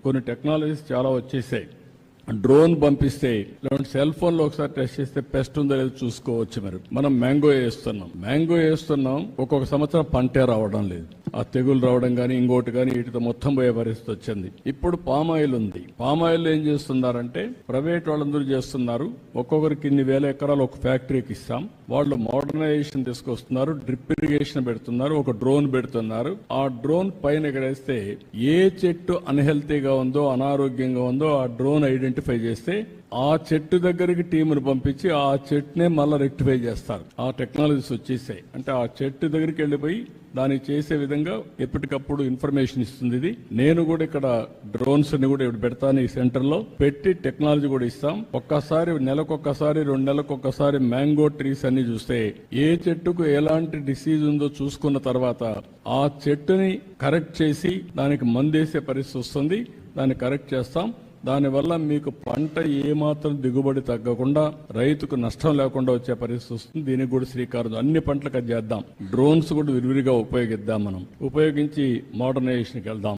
కొన్ని టెక్నాలజీస్ చాలా వచ్చేసాయి. డ్రోన్ పంపిస్తే లేదంటే సెల్ ఫోన్ లో ఒకసారి టెస్ట్ చేస్తే పెస్ట్ ఉందో లేదో చూసుకోవచ్చు. మనం మ్యాంగో వేస్తున్నాం ఒక్కొక్క సంవత్సరం పంటే రావడం లేదు. ఆ తెగులు రావడం కానీ ఇంకోటి కానీ వీటితో మొత్తం పోయే పరిస్థితి వచ్చింది. ఇప్పుడు పామాయిల్ ఉంది. పామాయిల్ ఏం చేస్తున్నారంటే ప్రైవేట్ వాళ్ళందరూ చేస్తున్నారు. ఒక్కొక్కరికి ఇన్ని వేల ఎకరాలు ఒక ఫ్యాక్టరీకి ఇస్తాం. వాళ్ళు మోడర్నైజేషన్ తీసుకొస్తున్నారు, డ్రిప్ ఇరిగేషన్ పెడుతున్నారు, ఒక డ్రోన్ పెడుతున్నారు. ఆ డ్రోన్ పైన ఎక్కడేస్తే ఏ చెట్టు అన్హెల్తీగా ఉందో అనారోగ్యంగా ఉందో ఆ డ్రోన్ ఐడెంటిఫై చేస్తే ఆ చెట్టు దగ్గరికి టీమును పంపించి ఆ చెట్టునే మళ్ళీ రెక్టిఫై చేస్తారు. ఆ టెక్నాలజీస్ వచ్చేసాయి. అంటే ఆ చెట్టు దగ్గరికి వెళ్ళిపోయి దానికి చేసే విధంగా ఎప్పటికప్పుడు ఇన్ఫర్మేషన్ ఇస్తుంది. ఇది నేను కూడా ఇక్కడ డ్రోన్స్ ని కూడా ఇప్పుడు పెడతాను. ఈ సెంటర్ లో పెట్టి టెక్నాలజీ కూడా ఇస్తాం. ఒక్కసారి నెలకొక్కసారి 2 నెలలకొక్కసారి మ్యాంగో ట్రీస్ అన్ని చూస్తే ఏ చెట్టుకు ఎలాంటి డిసీజ్ ఉందో చూసుకున్న తర్వాత ఆ చెట్టుని కరెక్ట్ చేసి దానికి మందేసే పరిస్థితి వస్తుంది. దాన్ని కరెక్ట్ చేస్తాం. దానివల్ల మీకు పంట ఏమాత్రం దిగుబడి తగ్గకుండా రైతుకు నష్టం లేకుండా వచ్చే పరిస్థితి వస్తుంది. దీనికి కూడా శ్రీకారం అన్ని పంటలకు అది చేద్దాం. డ్రోన్స్ కూడా విరివిరిగా ఉపయోగిద్దాం. మనం ఉపయోగించి మోడర్నైజేషన్కి వెళ్దాం.